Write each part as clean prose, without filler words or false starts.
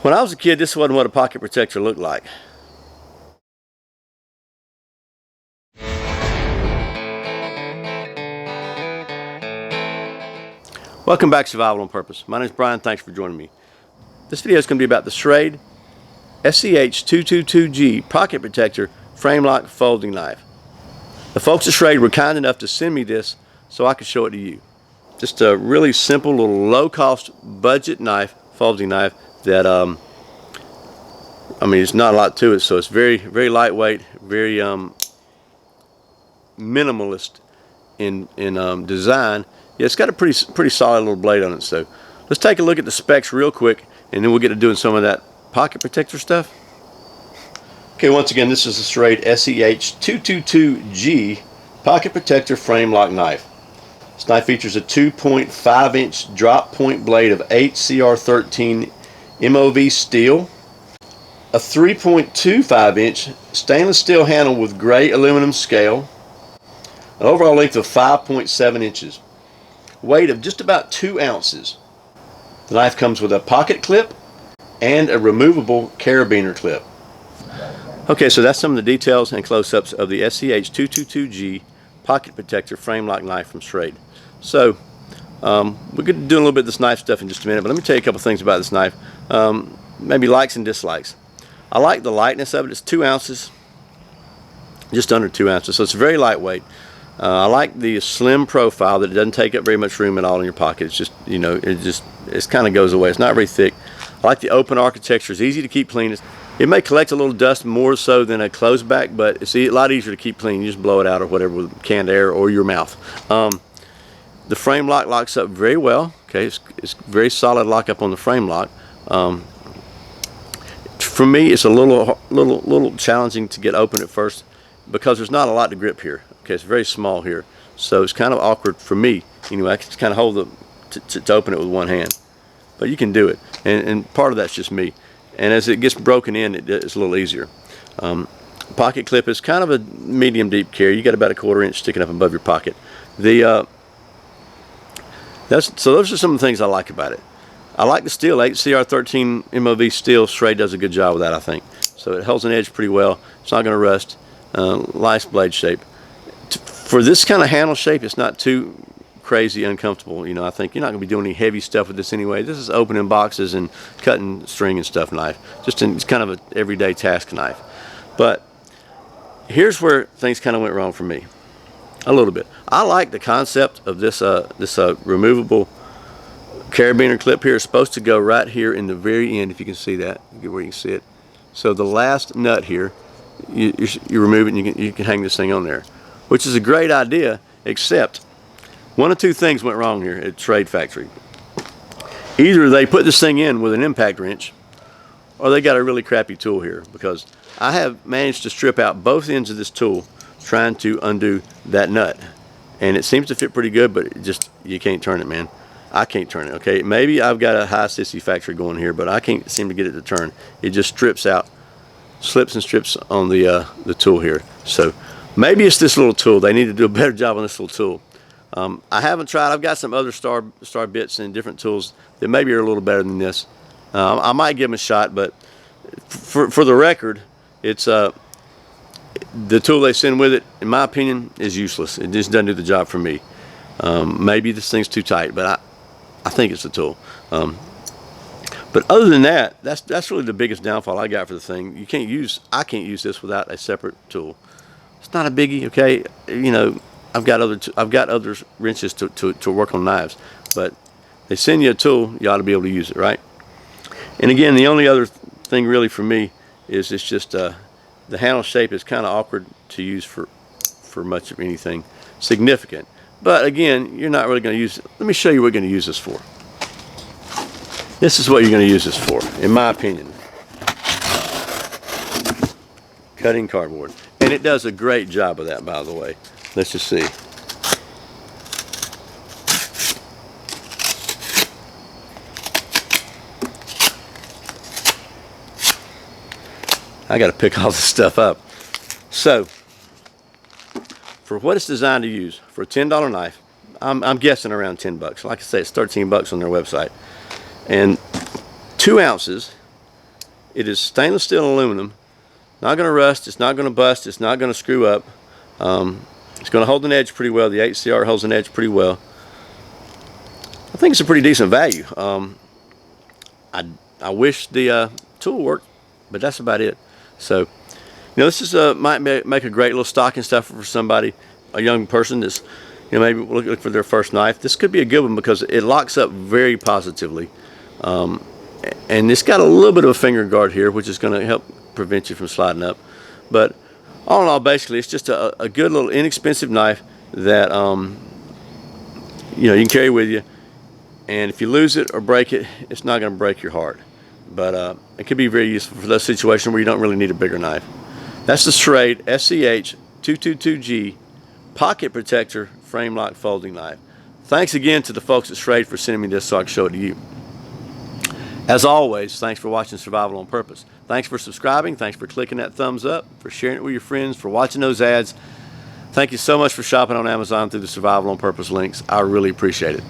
When I was a kid, this wasn't what a pocket protector looked like. Welcome back to Survival on Purpose. My name is Brian. Thanks for joining me. This video is going to be about the Schrade SCH222G Pocket Protector Frame Lock Folding Knife. The folks at Schrade were kind enough to send me this so I could show it to you. Just a really simple little low-cost budget knife, folding knife that I mean, it's not a lot to it, so it's very lightweight, very minimalist in design. Yeah, it's got a pretty solid little blade on it. So let's take a look at the specs real quick, and then we'll get to doing some of that pocket protector stuff. Okay, once again, this is the Schrade SCH222G Pocket Protector Frame Lock Knife. This knife features a 2.5-inch drop point blade of 8cr13 MOV steel, a 3.25-inch stainless steel handle with gray aluminum scale, an overall length of 5.7 inches, weight of just about 2 ounces. The knife comes with a pocket clip and a removable carabiner clip. Okay, so that's some of the details and close-ups of the SCH222G Pocket Protector Frame Lock Knife from Schrade. So we're going to do a little bit of this knife stuff in just a minute, but let me tell you a couple things about this knife. Maybe likes and dislikes. I like the lightness of it. It's 2 ounces, just under 2 ounces, so it's very lightweight. I like the slim profile that it doesn't take up very much room at all in your pocket. It's just, you know, it kind of goes away. It's not very thick. I like the open architecture. It's easy to keep clean. It may collect a little dust more so than a closed back, but it's a lot easier to keep clean. You just blow it out or whatever with canned air or your mouth. The frame lock locks up very well. Okay, it's very solid lockup on the frame lock. For me, it's a little challenging to get open at first because there's not a lot to grip here. Okay, it's very small here, so it's kind of awkward for me. Anyway, I can just kind of hold to open it with one hand, but you can do it, and part of that's just me. And as it gets broken in, it's a little easier. Pocket clip is kind of a medium deep carry. You got about a 1/4 inch sticking up above your pocket. So those are some of the things I like about it. I like the steel, 8cr13 MOV steel. Schrade does a good job with that, I think. So it holds an edge pretty well. It's not going to rust. Nice blade shape. For this kind of handle shape, it's not too crazy uncomfortable. You know, I think you're not going to be doing any heavy stuff with this anyway. This is opening boxes and cutting string and stuff knife. It's kind of an everyday task knife. But here's where things kind of went wrong for me. A little bit. I like the concept of this removable carabiner clip here. Is supposed to go right here in the very end, if you can see that. Get where you can see it. So the last nut here, you remove it and you can hang this thing on there, which is a great idea, except one of two things went wrong here at Schrade Factory. Either they put this thing in with an impact wrench, or they got a really crappy tool here, because I have managed to strip out both ends of this tool trying to undo that nut, and it seems to fit pretty good, but you can't turn it, man. I can't turn it. Okay, maybe I've got a high sissy factory going here, but I can't seem to get it to turn. It just strips out, slips and strips on the tool here. So maybe it's this little tool. They need to do a better job on this little tool. I haven't tried. I've got some other star bits and different tools that maybe are a little better than this. I might give them a shot, but for the record, it's the tool they send with it, in my opinion, is useless. It just doesn't do the job for me. Maybe this thing's too tight, but I think it's the tool. But other than that, that's really the biggest downfall I got for the thing. I can't use this without a separate tool. It's not a biggie, okay? You know, I've got other wrenches to work on knives, but they send you a tool, you ought to be able to use it, right? And again, the only other thing really for me is it's just the handle shape is kind of awkward to use for much of anything significant. But again, you're not really going to use it. Let me show you what you're going to use this for. This is what you're going to use this for, in my opinion. Cutting cardboard. And it does a great job of that, by the way. Let's just see. I got to pick all this stuff up. So, for what it's designed to use, for a $10 knife, I'm guessing around 10 bucks. Like I say, it's 13 bucks on their website. And 2 ounces It is stainless steel and aluminum. Not going to rust. It's not going to bust. It's not going to screw up. It's going to hold an edge pretty well. The HCR holds an edge pretty well. I think it's a pretty decent value. I wish the tool worked, but that's about it. So, this is might make a great little stocking stuffer for somebody, a young person that's maybe look for their first knife. This could be a good one because it locks up very positively, and it's got a little bit of a finger guard here, which is going to help prevent you from sliding up. But all in all, basically, it's just a good little inexpensive knife that you can carry with you. And if you lose it or break it, it's not going to break your heart. But it could be very useful for those situations where you don't really need a bigger knife. That's the Schrade SCH222G Pocket Protector Frame Lock Folding Knife. Thanks again to the folks at Schrade for sending me this so I can show it to you. As always, thanks for watching Survival on Purpose. Thanks for subscribing. Thanks for clicking that thumbs up, for sharing it with your friends, for watching those ads. Thank you so much for shopping on Amazon through the Survival on Purpose links. I really appreciate it.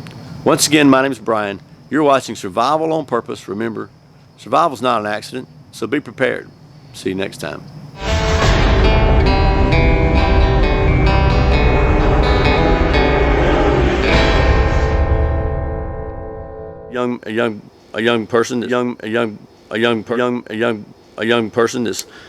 Once again, my name is Brian. You're watching Survival on Purpose. Remember, survival is not an accident, so be prepared. See you next time. A young person that's